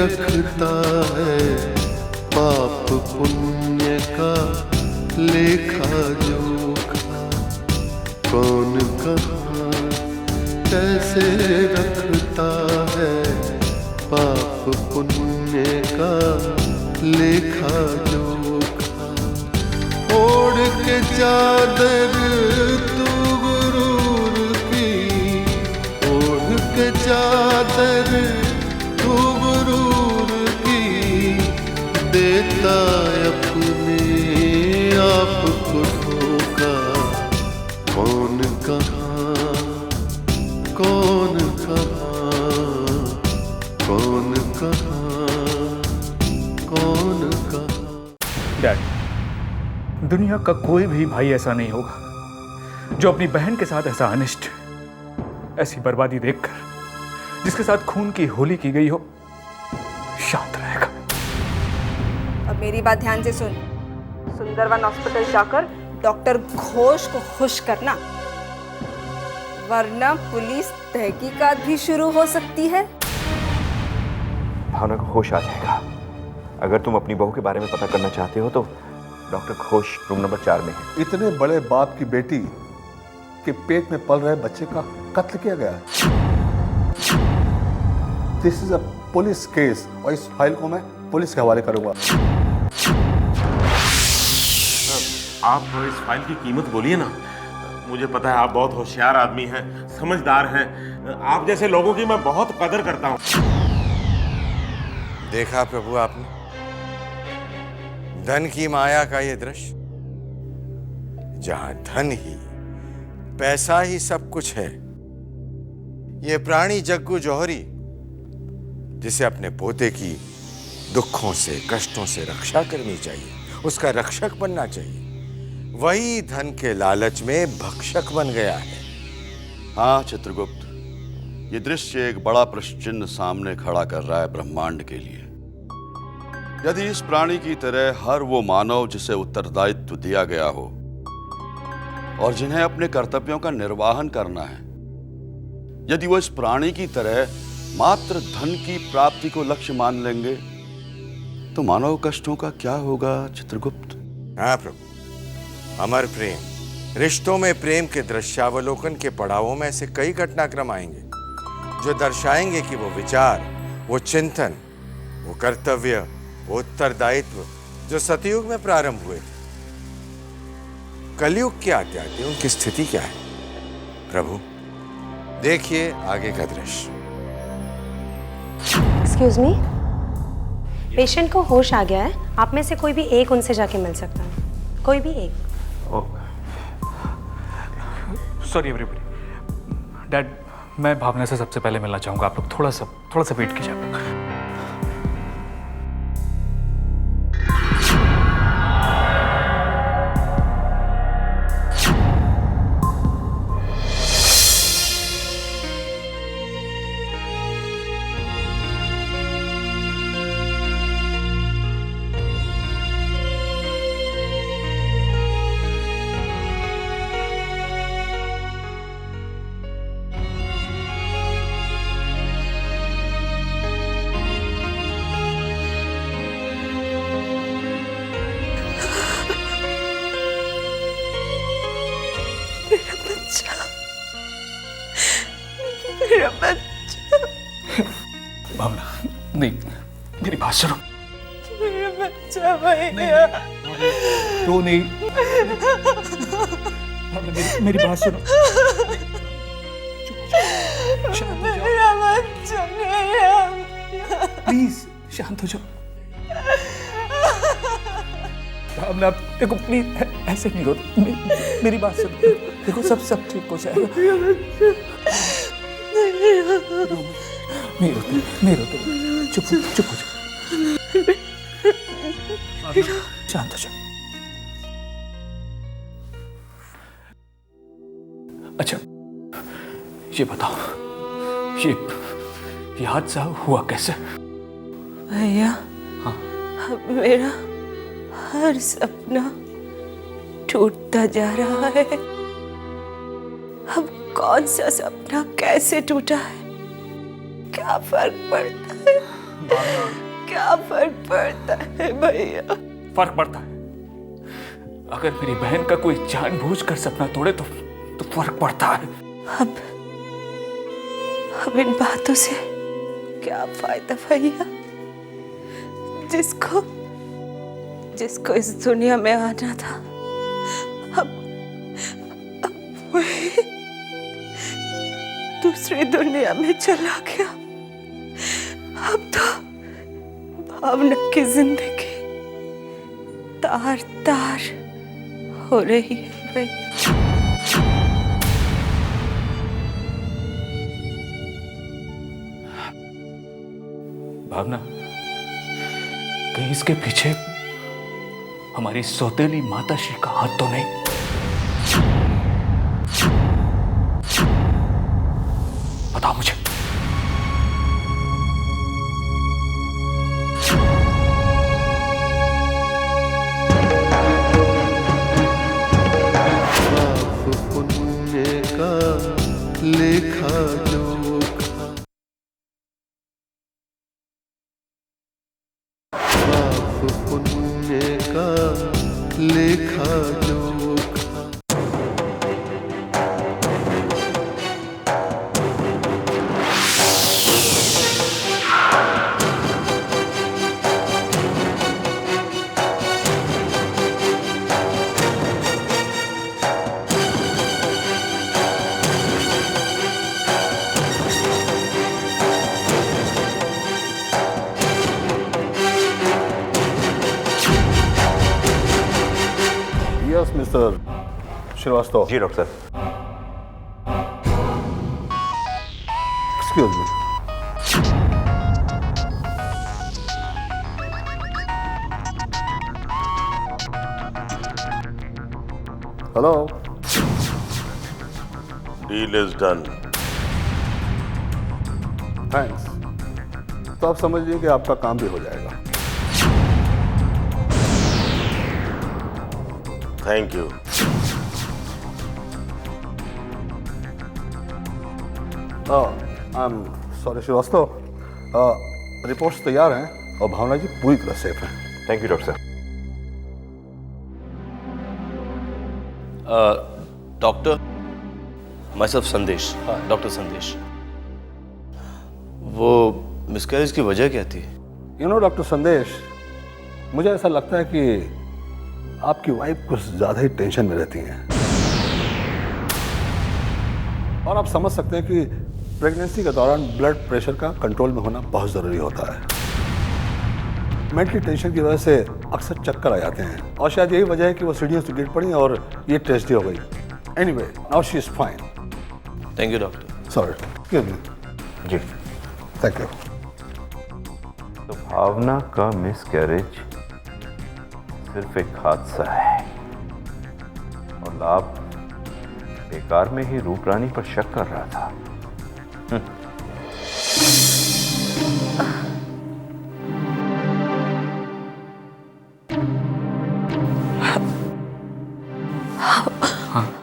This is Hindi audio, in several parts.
रखता है पाप पुण्य का लेखा जोखा। कौन कहाँ कैसे रखता है पाप पुण्य का लेखा जोखा। ओढ़ के चादर तू गुरूर की, ओढ़ के चादर तू गुरूर की, देता अपने आप को धोखा। कौन कहाँ कौन कहाँ कौन कहाँ कौन कहाँ। डैड, दुनिया का कोई भी भाई ऐसा नहीं होगा जो अपनी बहन के साथ ऐसा अनिष्ट, ऐसी बर्बादी देखकर जिसके साथ खून की होली की गई हो शांत रहेगा। अब मेरी बात ध्यान से सुन। सुंदरवन हॉस्पिटल जाकर डॉक्टर घोष को खुश करना, वरना पुलिस तहकीकात भी शुरू हो सकती है। भावना को होश आ जाएगा। अगर तुम अपनी बहू के बारे में पता करना चाहते हो तो डॉक्टर घोष रूम नंबर 4 में है। इतने बड़े बाप की बेटी के पेट में पल रहे बच्चे का कत्ल किया गया है। This is a police case और इस फाइल को मैं पुलिस के हवाले करूंगा। आप इस फाइल की कीमत बोलिए ना। मुझे पता है आप बहुत होशियार आदमी हैं, समझदार हैं। आप जैसे लोगों की मैं बहुत कदर करता हूं। देखा प्रभु आपने धन की माया का ये दृश्य, जहां धन ही पैसा ही सब कुछ है। ये प्राणी जग्गू जौहरी, जिसे अपने पोते की दुखों से कष्टों से रक्षा करनी चाहिए, उसका रक्षक बनना चाहिए, वही धन के लालच में भक्षक बन गया है। हाँ चित्रगुप्त, ये दृश्य एक बड़ा प्रश्न चिन्ह सामने खड़ा कर रहा है ब्रह्मांड के लिए। यदि इस प्राणी की तरह हर वो मानव जिसे उत्तरदायित्व दिया गया हो और जिन्हें अपने कर्तव्यों का निर्वाहन करना है, यदि वो इस प्राणी की तरह मात्र धन की प्राप्ति को लक्ष्य मान लेंगे तो मानव कष्टों का क्या होगा चित्रगुप्त? हाँ प्रभु, अमर प्रेम, रिश्तों में प्रेम के दृश्यावलोकन के पड़ावों में ऐसे कई घटनाक्रम आएंगे जो दर्शाएंगे कि वो विचार, वो चिंतन, वो कर्तव्य, वो उत्तरदायित्व जो सतयुग में प्रारंभ हुए थे, कलयुग के आते आते उनकी स्थिति क्या है। प्रभु देखिए आगे का दृश्य। एक्सक्यूज मी, पेशेंट को होश आ गया है। आप में से कोई भी एक उनसे जाके मिल सकता है, कोई भी एक। Sorry everybody. डैड, मैं भावना से सबसे पहले मिलना चाहूंगा। आप लोग थोड़ा सा वेट कीजिए आप लोग। मेरा बच्चा। भावना, नहीं, मेरी बात सुनो। मेरा बच्चा भैया। तो नहीं, मेरी बात सुनो। मेरा बच्चा प्लीज शांत हो जाओ। भावना देखो, प्लीज ऐसे नहीं रो। मेरी बात सुनो। देखो सब ठीक हो जाएगा। नहीं रोते, चुप हो जाओ। शांत हो जाओ। अच्छा ये बताओ, ये हादसा हुआ कैसे? भैया, हाँ, अब मेरा हर सपना टूटता जा रहा है। अब कौन सा सपना कैसे टूटा है, क्या फर्क पड़ता है? क्या फर्क पड़ता है भैया? फर्क पड़ता है। अगर मेरी बहन का कोई जानबूझकर सपना तोड़े तो फर्क पड़ता है। अब इन बातों से क्या फायदा भैया? जिसको इस दुनिया में आना था, अब वही दूसरी दुनिया में चला गया। अब तो भावना की जिंदगी तार तार हो रही है भैया। भावना, कहीं इसके पीछे हमारी सौतेली माताश्री का हाथ तो नहीं? बताओ मुझे। पाप पुण्य का लेखा जोखा, पाप पुण्य का लेखा जोखा। Yes mister Shrivastava. जी डॉक्टर साहब। Excuse me. Hello. Deal is done. Thanks. तो आप समझ लीजिए कि आपका काम भी हो जाएगा। Thank you. I am sorry Shrivastava, reports तैयार हैं और भावना जी पूरी तरह सेफ हैं। थैंक यू डॉक्टर साहब। Doctor, myself Sandesh, doctor Sandesh. वो मिसकैरेज की वजह क्या थी? यू नो डॉक्टर संदेश, मुझे ऐसा लगता है कि आपकी वाइफ कुछ ज़्यादा ही टेंशन में रहती हैं और आप समझ सकते हैं कि प्रेगनेंसी के दौरान ब्लड प्रेशर का कंट्रोल में होना बहुत ज़रूरी होता है। मेंटली टेंशन की वजह से अक्सर चक्कर आ जाते हैं और शायद यही वजह है कि वो सीढ़ियों से गिर पड़ी और ये ट्रेजेडी हो गई। Anyway, now she is fine. Thank you doctor. Sorry, excuse me. जी थैंक यू। तो भावना का मिसकैरेज सिर्फ एक हादसा है और लाभ बेकार में ही रूपरानी पर शक कर रहा था।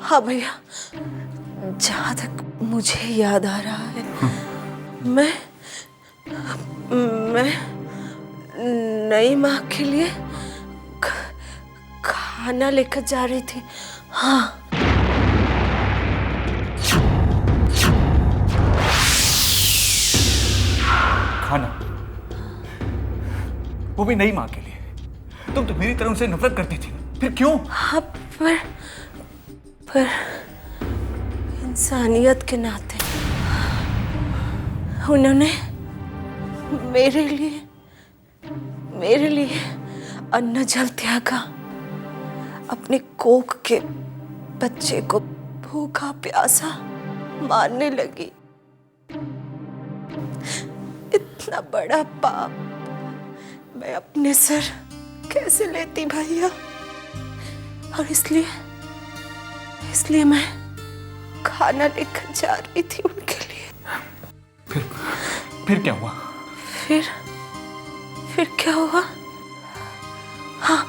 हाँ भैया, जहाँ तक मुझे याद आ रहा है, मैं नई माँ के लिए खाना लेकर जा रही थी। हाँ, खाना, वो भी नई माँ के लिए। तुम तो मेरी तरह उनसे नफरत करती थी, फिर क्यों? हाँ, पर इंसानियत के नाते उन्होंने मेरे लिए अन्न जल त्यागा। अपने कोख के बच्चे को भूखा प्यासा मारने लगी। इतना बड़ा पाप मैं अपने सर कैसे लेती भैया? और इसलिए मैं खाना लेकर जा रही थी उनके लिए। फिर क्या हुआ? फिर क्या हुआ? हाँ,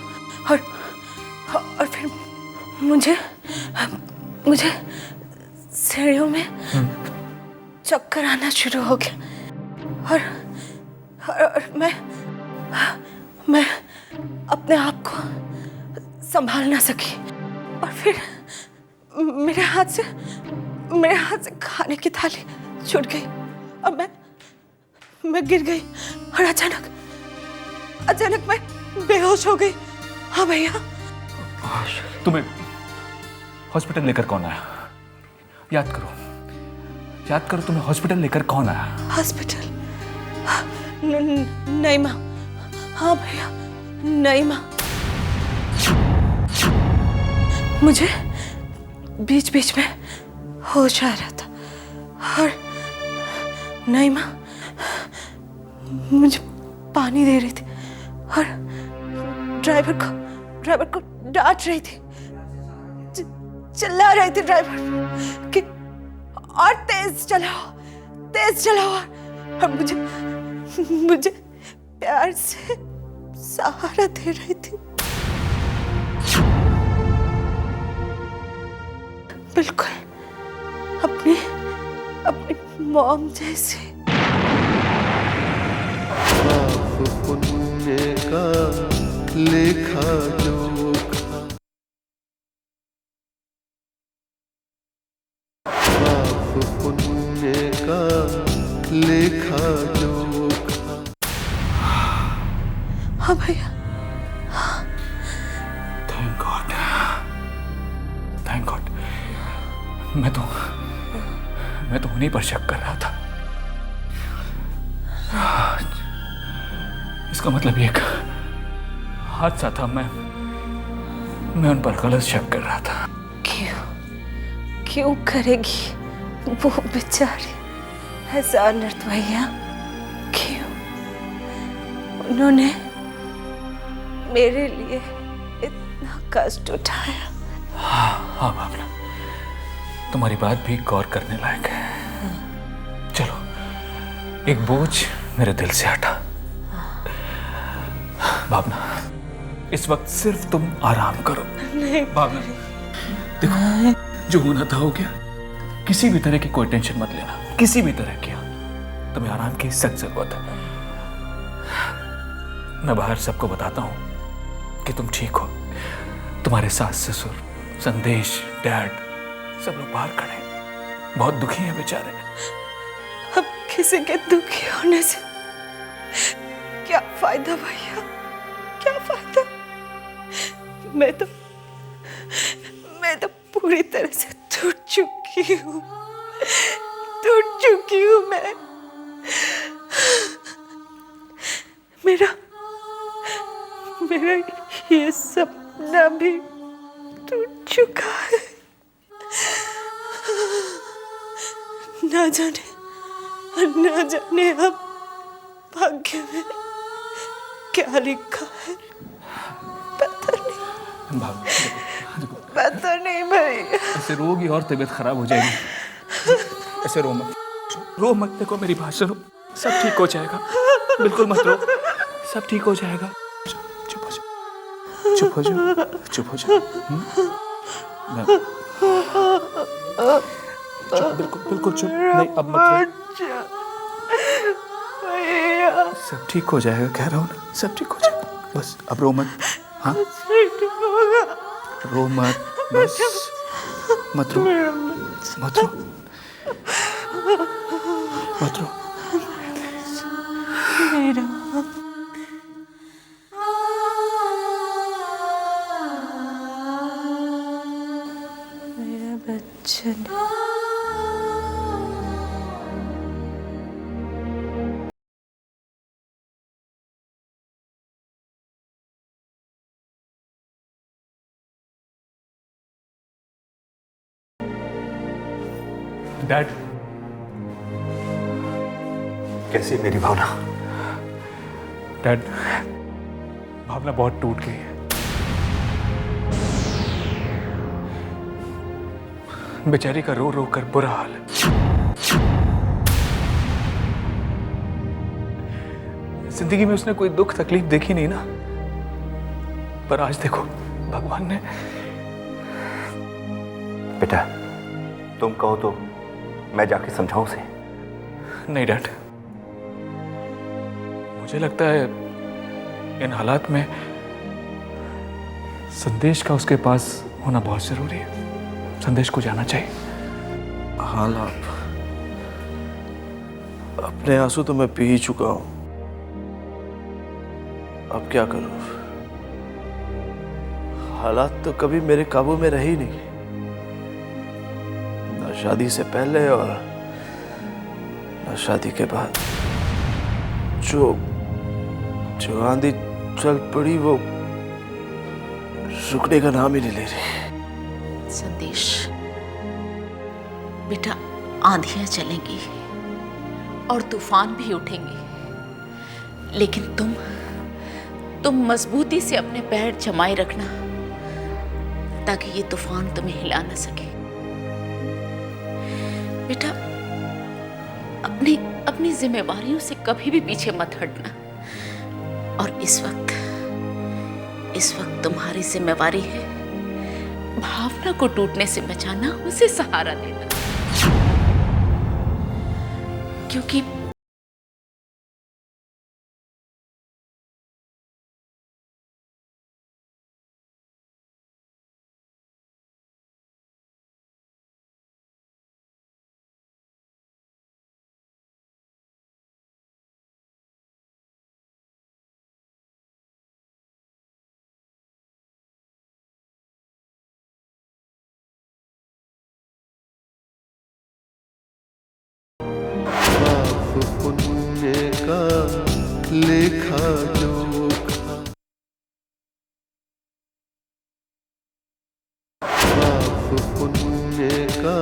और फिर मुझे सीढ़ियों में चक्कर आना शुरू हो गया और मैं अपने आप को संभाल ना सकी और फिर मेरे हाथ से खाने की थाली छूट गई और मैं गिर गई और अचानक मैं बेहोश हो गई। हाँ भैया। तुम्हें हॉस्पिटल लेकर कौन आया? याद करो तुम्हें हॉस्पिटल लेकर कौन आया? हॉस्पिटल? नईमा। हाँ भैया, नईमा। मुझे बीच बीच में होश आ रहा था और नईमा मुझे पानी दे रही थी और ड्राइवर को डांट रही थी, चिल्ला रही थी ड्राइवर कि और तेज चलाओ और मुझे प्यार से सहारा दे रही थी। बिल्कुल अपनी मॉम जैसे। पाप पुण्य का लेखा जोखा, पाप पुण्य का लेखा जोखा। हाँ भैया। Thank God. मैं तो उन्हीं पर शक कर रहा था। इसका मतलब एक हादसा था। मैं उन पर गलत शक कर रहा था। क्यों करेगी वो बेचारी हजार नर्त भैया? क्यों? उन्होंने मेरे लिए इतना कष्ट उठाया। हाँ भावना, तुम्हारी बात भी गौर करने लायक है। चलो, एक बोझ मेरे दिल से हटा। भावना, इस वक्त सिर्फ तुम आराम करो। नहीं भावना, देखो जो होना था हो गया। किसी भी तरह की कोई टेंशन मत लेना, किसी भी तरह की। तुम्हें आराम की सख्त जरूरत है। मैं बाहर सबको बताता हूं कि तुम ठीक हो। तुम्हारे सास ससुर, संदेश, डैड सब लोग बाहर खड़े हैं, बहुत दुखी हैं बेचारे। अब किसी के दुखी होने से क्या फायदा भैया, क्या फायदा? मैं तो पूरी तरह से टूट चुकी हूँ मैं। मेरा ये सपना भी टूट चुका है। ना जाने अब भाग्य में क्या लिखा है, पता नहीं भैया। ऐसे रोगी और तबीयत खराब हो जाएगी। ऐसे रो मत। देखो मेरी बात सुनो, सब ठीक हो जाएगा। बिल्कुल मत रो, सब ठीक हो जाएगा। चुप हो जाओ। बिल्कुल चुप। नहीं, अब मत रो। सब ठीक हो जाएगा, कह रहा हूँ ना, सब ठीक हो जाएगा। बस अब रो मत। हाँ, रो मत, बस मत रो। मेरा बच्चा। डैड, कैसी है मेरी भावना? डैड, भावना बहुत टूट गई है। बेचारी का रो रो कर बुरा हाल है। जिंदगी में उसने कोई दुख तकलीफ देखी नहीं ना, पर आज देखो भगवान ने। बेटा, तुम कहो तो मैं जाके समझाऊं उसे? नहीं डैड, मुझे लगता है इन हालात में संदेश का उसके पास होना बहुत जरूरी है। संदेश को जाना चाहिए। हाँ लाभ, अपने आंसू तो मैं पी ही चुका हूं, अब क्या करूं? हालात तो कभी मेरे काबू में रहे ही नहीं, ना शादी से पहले और ना शादी के बाद। जो आंधी चल पड़ी वो रुकने का नाम ही नहीं ले रही। संदेश बेटा, आंधियां चलेंगी और तूफान भी उठेंगे, लेकिन तुम मजबूती से अपने पैर जमाए रखना ताकि ये तूफान तुम्हें हिला ना सके। बेटा, अपनी जिम्मेवारियों से कभी भी पीछे मत हटना। और इस वक्त तुम्हारी जिम्मेवारी है भावना को टूटने से बचाना, उसे सहारा देना, क्योंकि पाप पुण्य का लेखा जोखा, पाप पुण्य का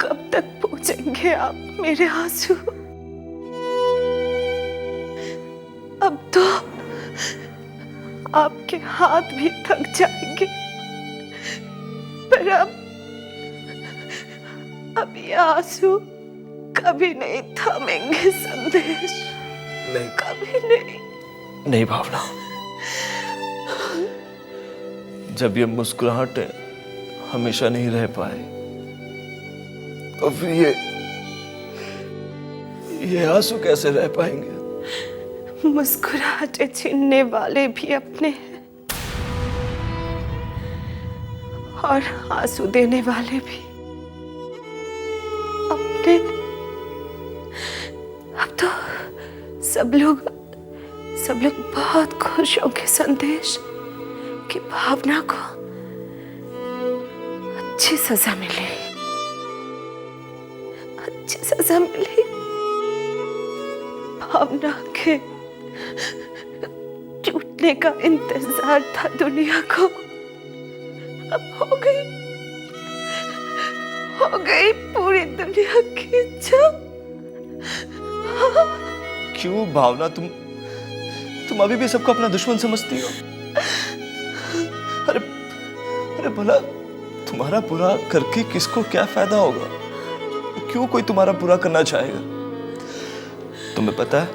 कब तक पूछेंगे आप मेरे आंसू? अब तो आपके हाथ भी थक जाएंगे, पर अब ये आंसू कभी नहीं थमेंगे संदेश, नहीं, कभी नहीं। नहीं भावना, जब ये मुस्कुराहटें हमेशा नहीं रह पाए तो फिर ये आंसू कैसे रह पाएंगे? मुस्कुराहटें छीनने वाले भी अपने हैं और आंसू देने वाले भी अपने। अब तो सब लोग बहुत खुश होंगे संदेश कि भावना को अच्छी सजा मिली, अच्छी सजा मिली। भावना के टूटने का इंतजार था दुनिया को, अब हो गई पूरी दुनिया की इच्छा। क्यों भावना, तुम अभी भी सबको अपना दुश्मन समझती हो। अरे अरे भला तुम्हारा बुरा करके किसको क्या फायदा होगा? क्यों कोई तुम्हारा बुरा करना चाहेगा? तुम्हें पता है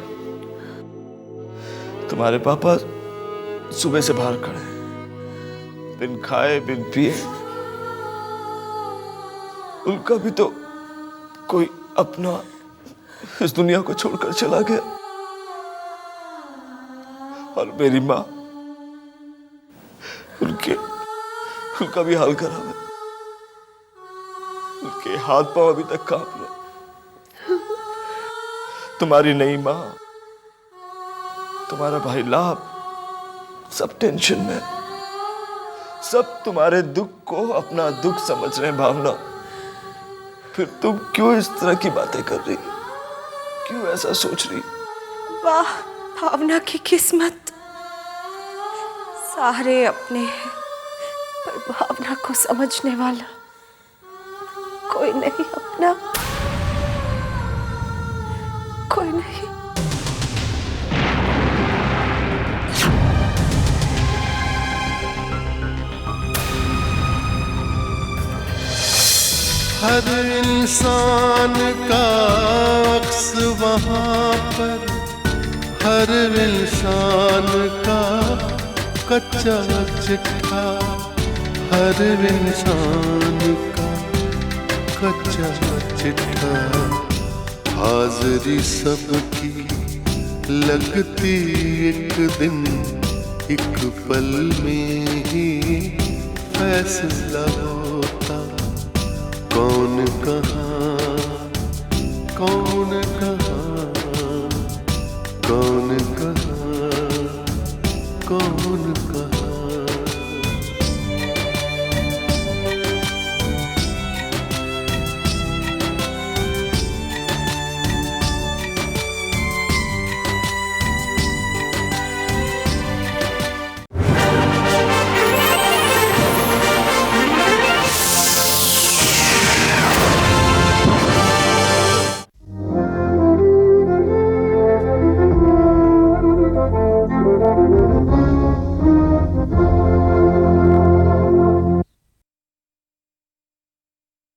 तुम्हारे पापा सुबह से बाहर खड़े हैं, बिन खाए बिन पिए। उनका भी तो कोई अपना इस दुनिया को छोड़कर चला गया। और मेरी माँ, उनका भी हाल खराब है। उनके हाथ पांव अभी तक कांप रहे। तुम्हारी नई माँ, तुम्हारा भाई लाभ सब टेंशन में, सब तुम्हारे दुख को अपना दुख समझ रहे हैं। भावना, फिर तुम क्यों इस तरह की बातें कर रही? क्यों ऐसा सोच रही? वाह, भावना की किस्मत। सारे अपने हैं, पर भावना को समझने वाला कोई नहीं। अपना कोई नहीं। हर इंसान का अक्स वहाँ पर, हर इंसान का कच्चा चिट्ठा, हर इंसान का कच्चा चिट्ठा। हाज़िरी सबकी लगती एक दिन, एक पल में ही फैसला होता। कौन कहाँ